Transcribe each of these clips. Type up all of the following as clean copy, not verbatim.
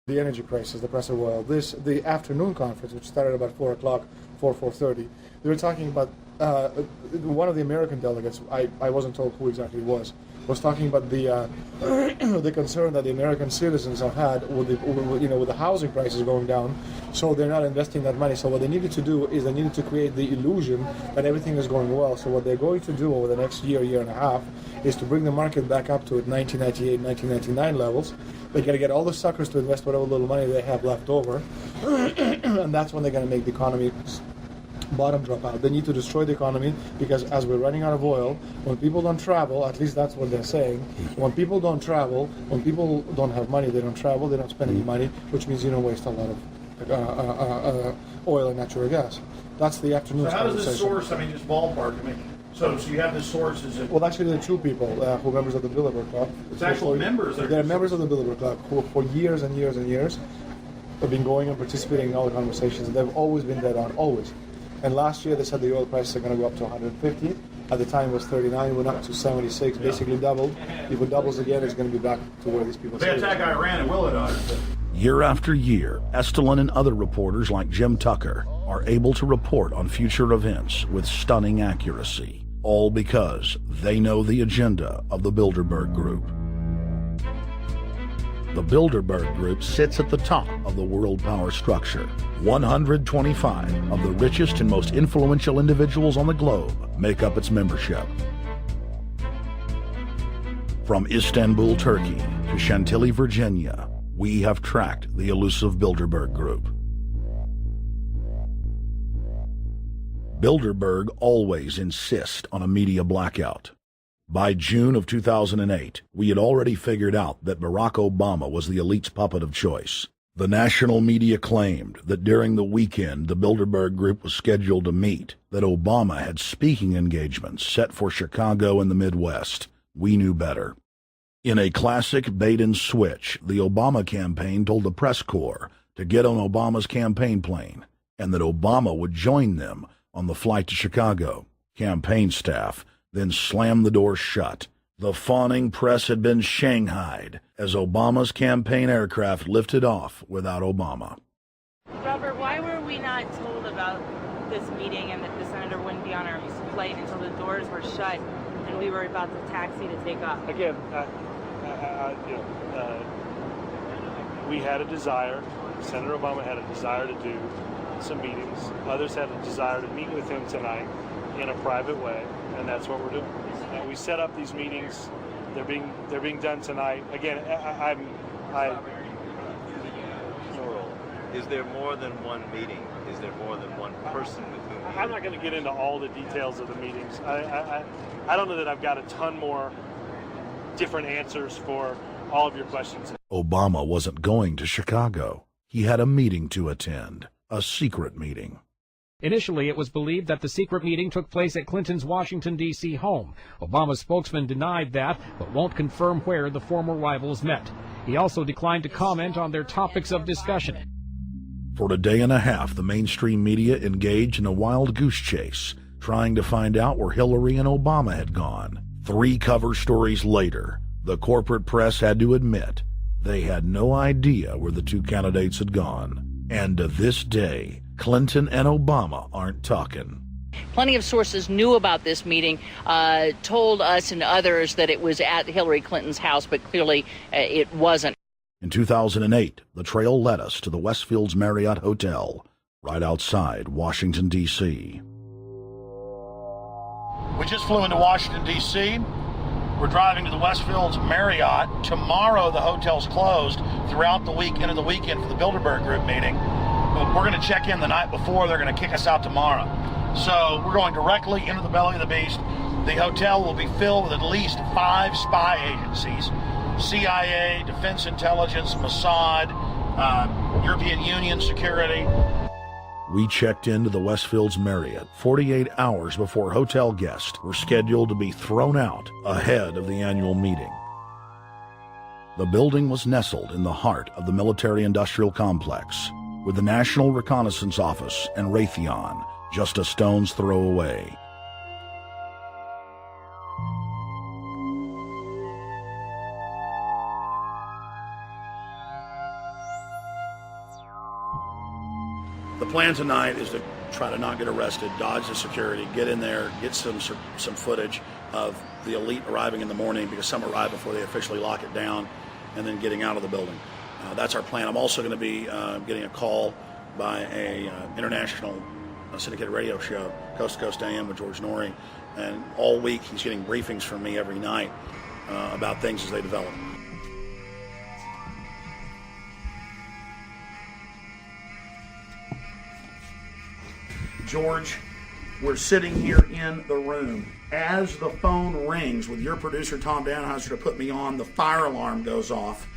the energy crisis, the price of oil. The afternoon conference, which started about 4 o'clock, 4:30, they were talking about one of the American delegates. I wasn't told who exactly it was talking about the the concern that the American citizens have had with the housing prices going down, so they're not investing that money. So what they needed to do is they needed to create the illusion that everything is going well. So what they're going to do over the next year and a half, is to bring the market back up to 1998, 1999 levels. They got to get all the suckers to invest whatever little money they have left over, and that's when they're going to make the economy bottom drop out. They need to destroy the economy because as we're running out of oil, when people don't travel, at least that's what they're saying, when people don't travel, when people don't have money, they don't travel, they don't spend any money, which means you don't waste a lot of oil and natural gas. That's the afternoon. So how does this source, just ballpark, so you have the sources. Well, actually, there are two people who are members of the Bilderberg Club. It's actual members. They're members of the Bilderberg Club who, for years and years and years, have been going and participating in all the conversations. They've always been dead on, always. And last year they said the oil prices are going to go up to 150. At the time it was 39. It went up to 76. Basically doubled. If it doubles again, it's going to be back to where these people. They attack Iran and will it on it. Year after year, Estelin and other reporters like Jim Tucker are able to report on future events with stunning accuracy, all because they know the agenda of the Bilderberg Group. The Bilderberg Group sits at the top of the world power structure. 125 of the richest and most influential individuals on the globe make up its membership. From Istanbul, Turkey to Chantilly, Virginia, we have tracked the elusive Bilderberg Group. Bilderberg always insist on a media blackout. By June of 2008, we had already figured out that Barack Obama was the elite's puppet of choice. The national media claimed that during the weekend the Bilderberg Group was scheduled to meet, that Obama had speaking engagements set for Chicago and the Midwest. We knew better. In a classic bait-and-switch, the Obama campaign told the press corps to get on Obama's campaign plane, and that Obama would join them on the flight to Chicago. Campaign staff then slammed the door shut. The fawning press had been shanghaied as Obama's campaign aircraft lifted off without Obama. Robert, why were we not told about this meeting and that the senator wouldn't be on our flight until the doors were shut and we were about to taxi to take off? Again, we had a desire. Senator Obama had a desire to do some meetings. Others had a desire to meet with him tonight in a private way, and that's what we're doing. And we set up these meetings. They're being done tonight. Again, Is there more than one meeting? Is there more than one person with whom? I'm not going to get into all the details of the meetings. I don't know that I've got a ton more different answers for all of your questions. Obama wasn't going to Chicago. He had a meeting to attend, a secret meeting. Initially, it was believed that the secret meeting took place at Clinton's Washington, D.C. home. Obama's spokesman denied that, but won't confirm where the former rivals met. He also declined to comment on their topics of discussion. For a day and a half, the mainstream media engaged in a wild goose chase, trying to find out where Hillary and Obama had gone. 3 cover stories later, the corporate press had to admit they had no idea where the two candidates had gone. And to this day, Clinton and Obama aren't talking. Plenty of sources knew about this meeting, told us and others that it was at Hillary Clinton's house, but clearly it wasn't. In 2008, the trail led us to the Westfields Marriott Hotel, right outside Washington, D.C. We just flew into Washington, D.C. We're driving to the Westfields Marriott. Tomorrow, the hotel's closed throughout the week, into the weekend for the Bilderberg Group meeting. But we're going to check in the night before. They're going to kick us out tomorrow. So we're going directly into the belly of the beast. The hotel will be filled with at least 5 spy agencies: CIA, Defense Intelligence, Mossad, European Union Security. We checked into the Westfields Marriott 48 hours before hotel guests were scheduled to be thrown out ahead of the annual meeting. The building was nestled in the heart of the military-industrial complex, with the National Reconnaissance Office and Raytheon just a stone's throw away. The plan tonight is to try to not get arrested, dodge the security, get in there, get some footage of the elite arriving in the morning, because some arrive before they officially lock it down, and then getting out of the building. That's our plan. I'm also going to be getting a call by a international syndicated radio show, Coast to Coast AM with George Norrie, and all week he's getting briefings from me every night about things as they develop. George, we're sitting here in the room. As the phone rings with your producer, Tom Danheiser, to put me on, the fire alarm goes off.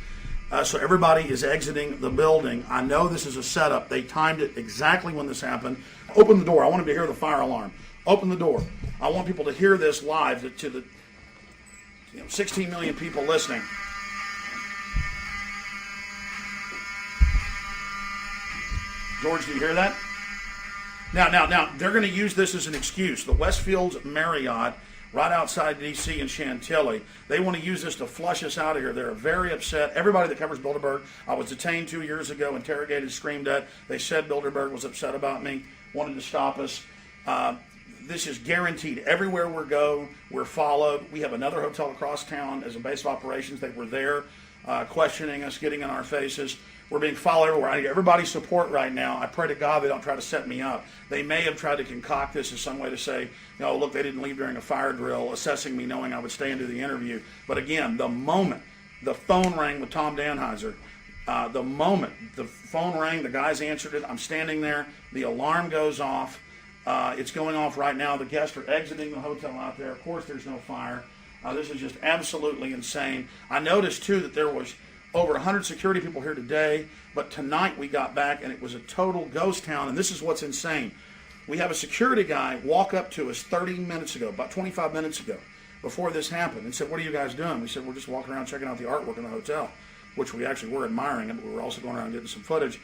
So everybody is exiting the building. I know this is a setup. They timed it exactly when this happened. Open the door. I want them to hear the fire alarm. Open the door. I want people to hear this live to the 16 million people listening. George, do you hear that? Now, they're going to use this as an excuse. The Westfields Marriott, right outside D.C. in Chantilly, they want to use this to flush us out of here. They're very upset. Everybody that covers Bilderberg, I was detained 2 years ago, interrogated, screamed at. They said Bilderberg was upset about me, wanted to stop us. This is guaranteed. Everywhere we go, we're followed. We have another hotel across town as a base of operations. They were there questioning us, getting in our faces. We're being followed everywhere. I need everybody's support right now. I pray to God they don't try to set me up. They may have tried to concoct this as some way to say, no, look, they didn't leave during a fire drill, assessing me knowing I would stay and do the interview. But again, the moment the phone rang with Tom Danheiser, the moment the phone rang, the guys answered it, I'm standing there, the alarm goes off. It's going off right now. The guests are exiting the hotel out there. Of course, there's no fire. This is just absolutely insane. I noticed, too, that there was over 100 security people here today, but tonight we got back and it was a total ghost town, and this is what's insane. We have a security guy walk up to us 30 minutes ago, about 25 minutes ago, before this happened, and said, what are you guys doing? We said, we're just walking around checking out the artwork in the hotel, which we actually were admiring, but we were also going around getting some footage.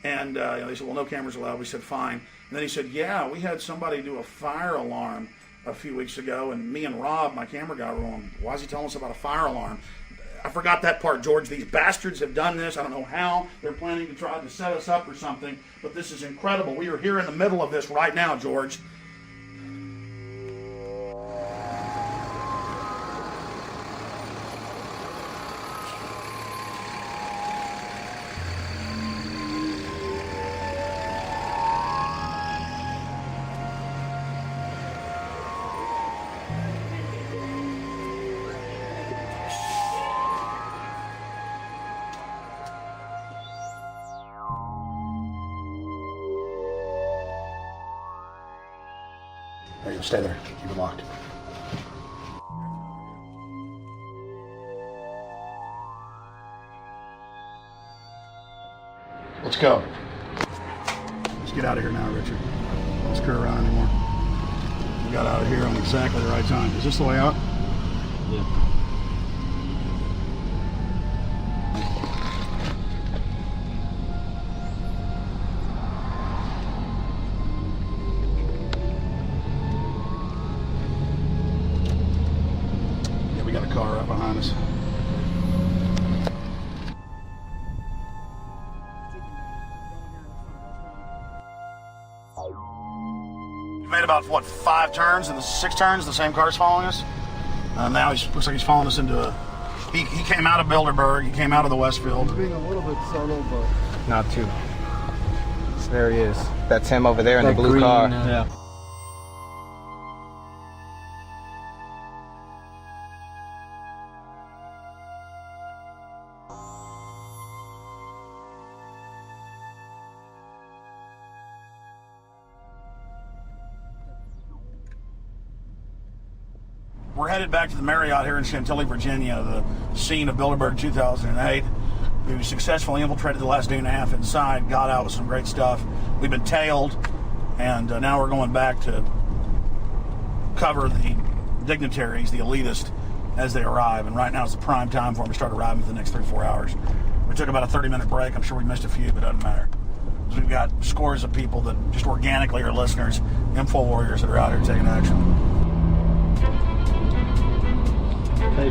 And they said, well, no cameras allowed. We said, fine. And then he said, yeah, we had somebody do a fire alarm a few weeks ago, and me and Rob, my camera guy, were on, why is he telling us about a fire alarm? I forgot that part, George. These bastards have done this. I don't know how. They're planning to try to set us up or something, but this is incredible. We are here in the middle of this right now, George. There you go. Stay there. Keep it locked. Let's go. Let's get out of here now, Richard. Don't screw around anymore. We got out of here on exactly the right time. Is this the way out? Yeah. We got a car right behind us. We made about, what, 5 turns and 6 turns, the same car's following us. Now he looks like he's following us into a... He came out of Bilderberg, he came out of the Westfield. He's being a little bit solo, but... Not too. So there he is. That's him over there in the blue car. Yeah. We're headed back to the Marriott here in Chantilly, Virginia, the scene of Bilderberg 2008. We successfully infiltrated the last day and a half inside, got out with some great stuff. We've been tailed, and now we're going back to cover the dignitaries, the elitists, as they arrive. And right now is the prime time for them to start arriving for the next 3-4 hours. We took about a 30-minute break. I'm sure we missed a few, but it doesn't matter. We've got scores of people that just organically are listeners, info warriors that are out here taking action. Hey,